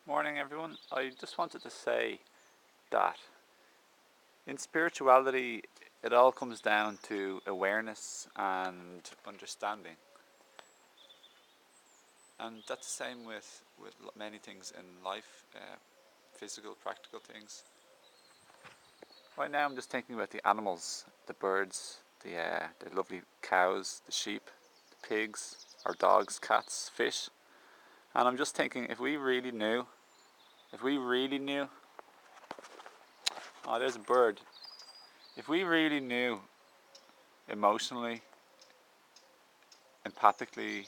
Morning, everyone. I just wanted to say that in spirituality, it all comes down to awareness and understanding. And that's the same with many things in life, physical, practical things. Right now, I'm just thinking about the animals, the birds, the lovely cows, the sheep, the pigs, our dogs, cats, fish. And I'm just thinking if we really knew, oh, there's a bird. If we really knew emotionally, empathically,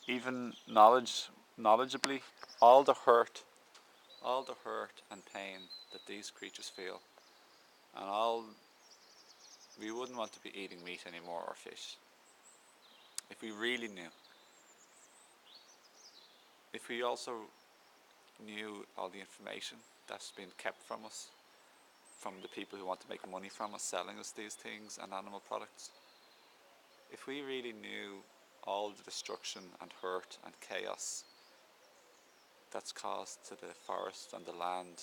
even knowledgeably, all the hurt, all the hurt and pain that these creatures feel, and all we wouldn't want to be eating meat anymore or fish. If we really knew, if we also knew all the information that's been kept from us, from the people who want to make money from us selling us these things and animal products, if we really knew all the destruction and hurt and chaos that's caused to the forest and the land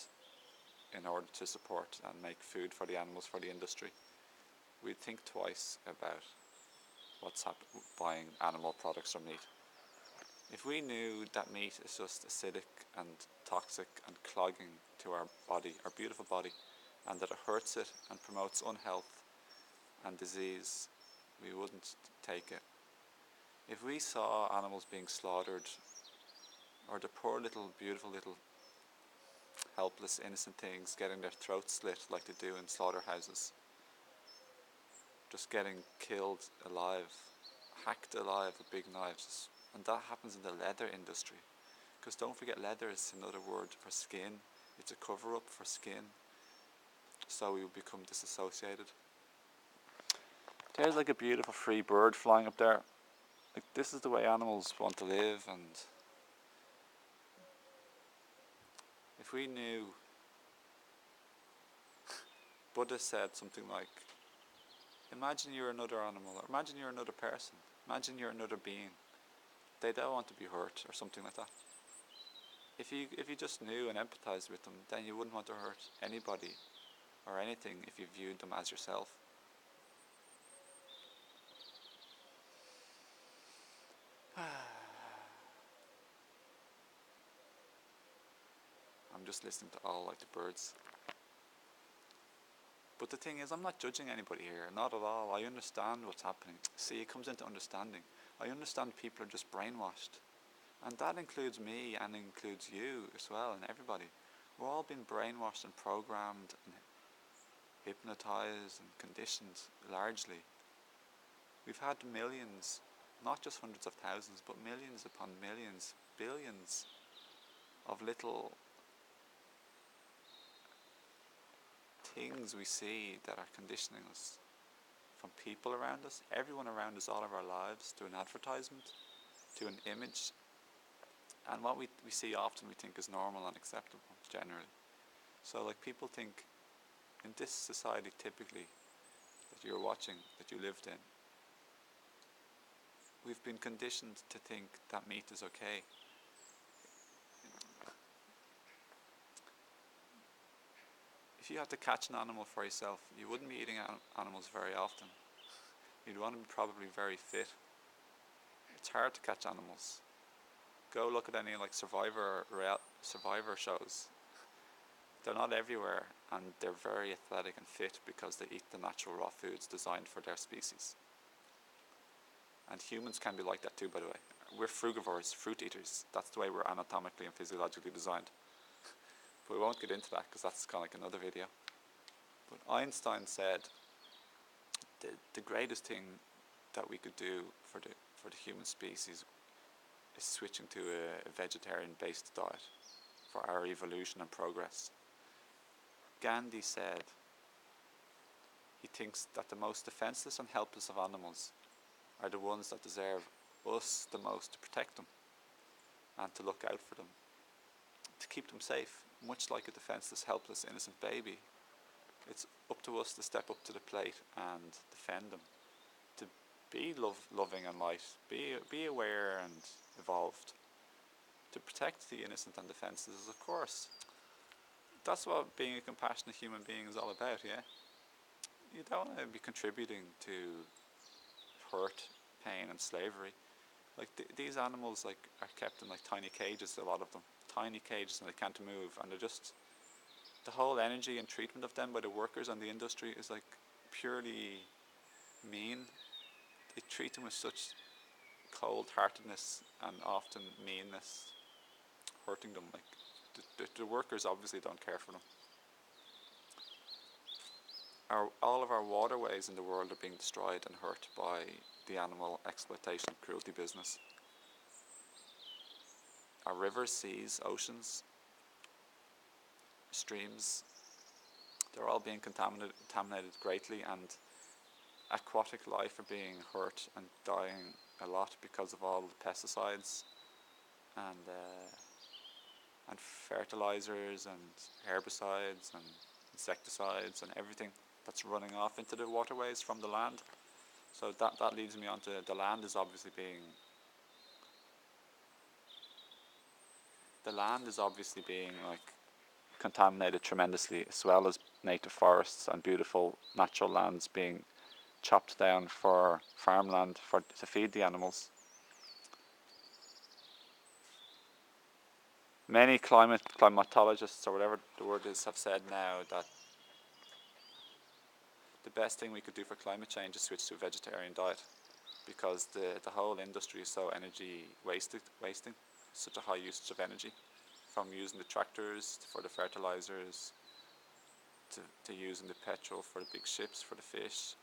in order to support and make food for the animals for the industry, we'd think twice about buying animal products or meat. If we knew that meat is just acidic and toxic and clogging to our body, our beautiful body, and that it hurts it and promotes unhealth and disease, we wouldn't take it. If we saw animals being slaughtered, or the poor little beautiful little helpless innocent things getting their throats slit like they do in slaughterhouses, just getting killed alive, hacked alive with big knives, and that happens in the leather industry, because don't forget, leather is another word for skin. It's a cover-up for skin, so we will become disassociated. There's like a beautiful free bird flying up there. Like, this is the way animals want to live. And if we knew, Buddha said something like, imagine you're another animal, or imagine you're another person, imagine you're another being. They don't want to be hurt, or something like that. If you just knew and empathized with them, then you wouldn't want to hurt anybody or anything if you viewed them as yourself. I'm just listening to all like the birds. But the thing is, I'm not judging anybody here, not at all. I understand what's happening. See, it comes into understanding. I understand people are just brainwashed. And that includes me and includes you as well, and everybody. We're all being brainwashed and programmed and hypnotized and conditioned, largely. We've had millions, not just hundreds of thousands, but millions upon millions, billions of little things we see that are conditioning us, from people around us, everyone around us, all of our lives, to an advertisement, to an image. And what we see often we think is normal and acceptable, generally. So like, people think, in this society typically, that you're watching, that you lived in, we've been conditioned to think that meat is okay. If you had to catch an animal for yourself, you wouldn't be eating animals very often. You'd want to be probably very fit. It's hard to catch animals. Go look at any like survivor shows. They're not everywhere, and they're very athletic and fit because they eat the natural raw foods designed for their species. And humans can be like that too, by the way. We're frugivores, fruit eaters. That's the way we're anatomically and physiologically designed. But we won't get into that because that's kind of like another video. But Einstein said the greatest thing that we could do for the human species is switching to a vegetarian-based diet for our evolution and progress. Gandhi said he thinks that the most defenseless and helpless of animals are the ones that deserve us the most to protect them and to look out for them, to keep them safe. Much like a defenseless, helpless, innocent baby, it's up to us to step up to the plate and defend them, to be loving and light, be aware and evolved. to protect the innocent and defenceless, of course. That's what being a compassionate human being is all about, yeah? You don't want to be contributing to hurt, pain and slavery. Like these animals like are kept in like tiny cages, a lot of them. Tiny cages, and they can't move, and they're just, the whole energy and treatment of them by the workers and the industry is like purely mean. They treat them with such cold-heartedness and often meanness, hurting them. Like the workers obviously don't care for them. All of our waterways in the world are being destroyed and hurt by the animal exploitation, cruelty business. Our rivers, seas, oceans, streams, they're all being contaminated greatly, and aquatic life are being hurt and dying a lot because of all the pesticides and fertilizers and herbicides and insecticides and everything that's running off into the waterways from the land. So that leads me on to the land is obviously being like contaminated tremendously, as well as native forests and beautiful natural lands being chopped down for farmland to feed the animals. Many climatologists, or whatever the word is, have said now that the best thing we could do for climate change is switch to a vegetarian diet, because the whole industry is so energy wasting, such a high usage of energy, from using the tractors for the fertilizers to using the petrol for the big ships, for the fish,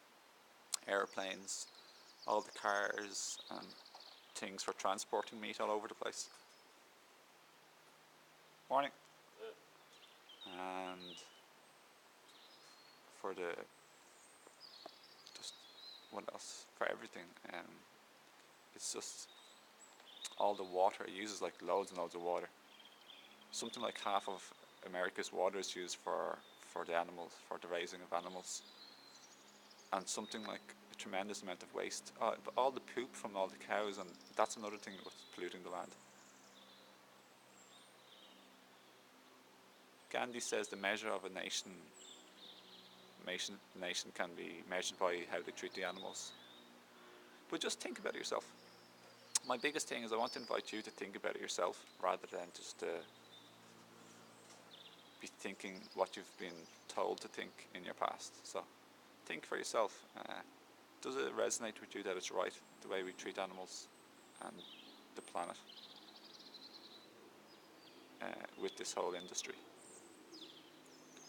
airplanes, all the cars and things for transporting meat all over the place. Morning. And for the what else? For everything. It's just all the water. It uses like loads and loads of water. Something like half of America's water is used for the animals, for the raising of animals. And something like a tremendous amount of waste. All the poop from all the cows, and that's another thing that's polluting the land. Gandhi says the measure of a nation can be measured by how they treat the animals. But just think about it yourself. My biggest thing is I want to invite you to think about it yourself, rather than just be thinking what you've been told to think in your past. So think for yourself. Does it resonate with you that it's right, the way we treat animals and the planet with this whole industry?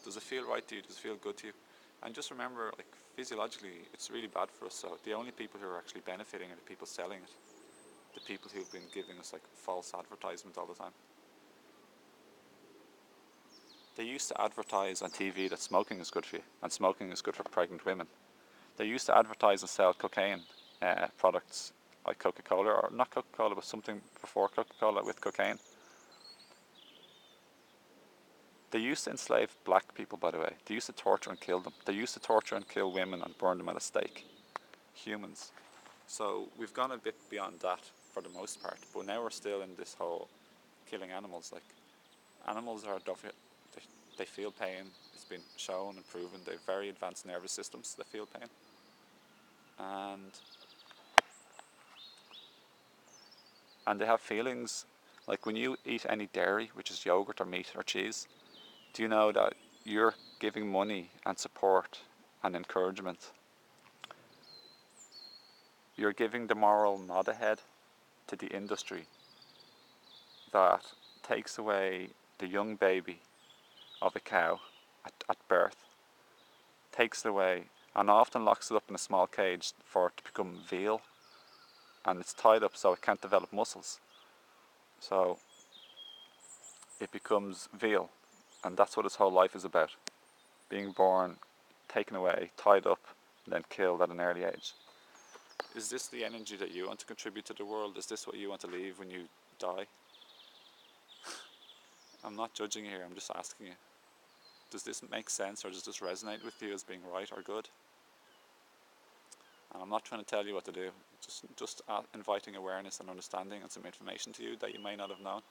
Does it feel right to you? Does it feel good to you? And just remember, like, physiologically, it's really bad for us. So the only people who are actually benefiting are the people selling it, the people who've been giving us like false advertisement all the time. They used to advertise on TV that smoking is good for you, and smoking is good for pregnant women. They used to advertise and sell cocaine products like Coca-Cola, or not Coca-Cola, but something before Coca-Cola with cocaine. They used to enslave black people, by the way. They used to torture and kill them. They used to torture and kill women and burn them at a stake. Humans. So we've gone a bit beyond that for the most part, but now we're still in this whole killing animals. Like, animals are, they feel pain. It's been shown and proven. They have very advanced nervous systems that feel pain. And they have feelings. Like when you eat any dairy, which is yogurt or meat or cheese, do you know that you're giving money and support and encouragement? You're giving the moral nod ahead to the industry that takes away the young baby of a cow at birth, takes it away and often locks it up in a small cage for it to become veal, and it's tied up so it can't develop muscles. So it becomes veal, and that's what its whole life is about. Being born, taken away, tied up, and then killed at an early age. Is this the energy that you want to contribute to the world? Is this what you want to leave when you die? I'm not judging here, I'm just asking you. Does this make sense, or does this resonate with you as being right or good? And I'm not trying to tell you what to do, just inviting awareness and understanding and some information to you that you may not have known.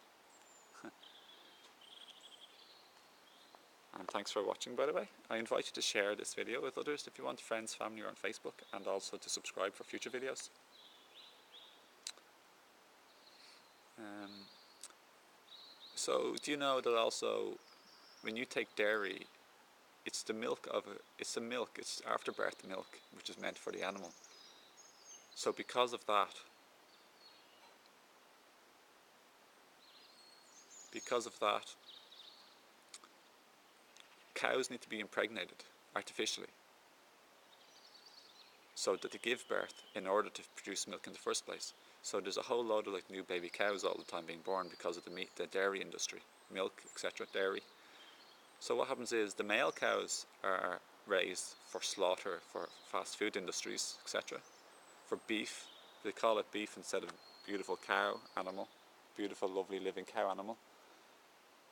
And thanks for watching, by the way. I invite you to share this video with others if you want, friends, family, or on Facebook, and also to subscribe for future videos. So do you know that also when you take dairy, it's the milk of it's after birth milk, which is meant for the animal. So because of that, cows need to be impregnated artificially so that they give birth in order to produce milk in the first place. So there's a whole load of like new baby cows all the time being born because of the dairy industry, milk, etc., dairy. So what happens is the male cows are raised for slaughter, for fast food industries, etc., for beef. They call it beef instead of beautiful cow animal, beautiful, lovely, living cow animal.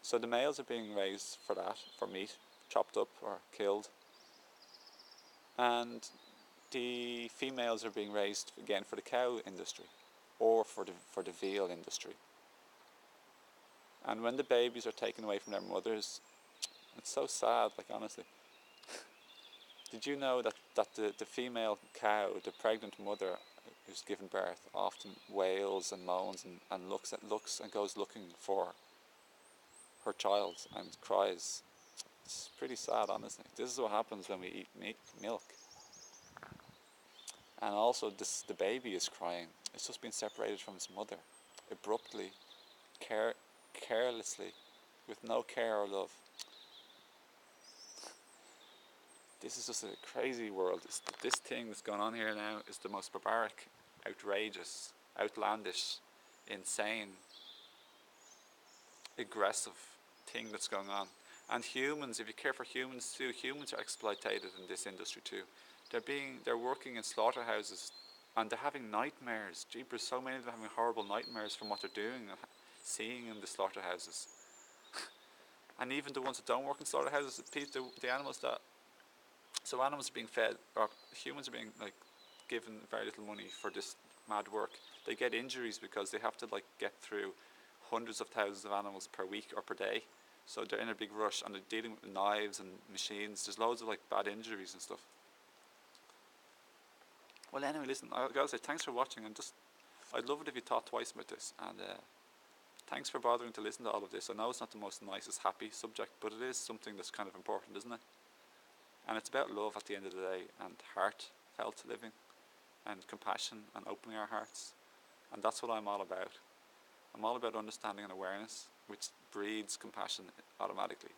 So the males are being raised for that, for meat, chopped up or killed. And the females are being raised again for the cow industry or for the veal industry. And when the babies are taken away from their mothers, it's so sad, like honestly. Did you know that the female cow, the pregnant mother who's given birth, often wails and moans and looks and goes looking for her child and cries? It's pretty sad, honestly. This is what happens when we eat milk. And also the baby is crying. It's just been separated from its mother, abruptly, carelessly, with no care or love. This is just a crazy world. This thing that's going on here now is the most barbaric, outrageous, outlandish, insane, aggressive thing that's going on. And humans, if you care for humans too, humans are exploited in this industry too. They're working in slaughterhouses and they're having nightmares. Jeepers, so many of them having horrible nightmares from what they're doing and seeing in the slaughterhouses. And even the ones that don't work in slaughterhouses, the animals that, so animals are being fed, or humans are being like given very little money for this mad work. They get injuries because they have to like get through hundreds of thousands of animals per week or per day. So they're in a big rush and they're dealing with knives and machines. There's loads of like bad injuries and stuff. Well, anyway, listen, I gotta say thanks for watching, and I'd love it if you thought twice about this, and thanks for bothering to listen to all of this. I know it's not the most nicest, happy subject, but it is something that's kind of important, isn't it? And it's about love at the end of the day, and heartfelt living, and compassion, and opening our hearts. And that's what I'm all about. I'm all about understanding and awareness, which breeds compassion automatically.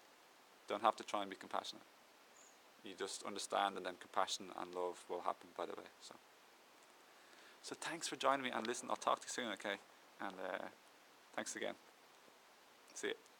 Don't have to try and be compassionate. You just understand, and then compassion and love will happen, by the way. So thanks for joining me, and listen, I'll talk to you soon, okay? And thanks again. See you.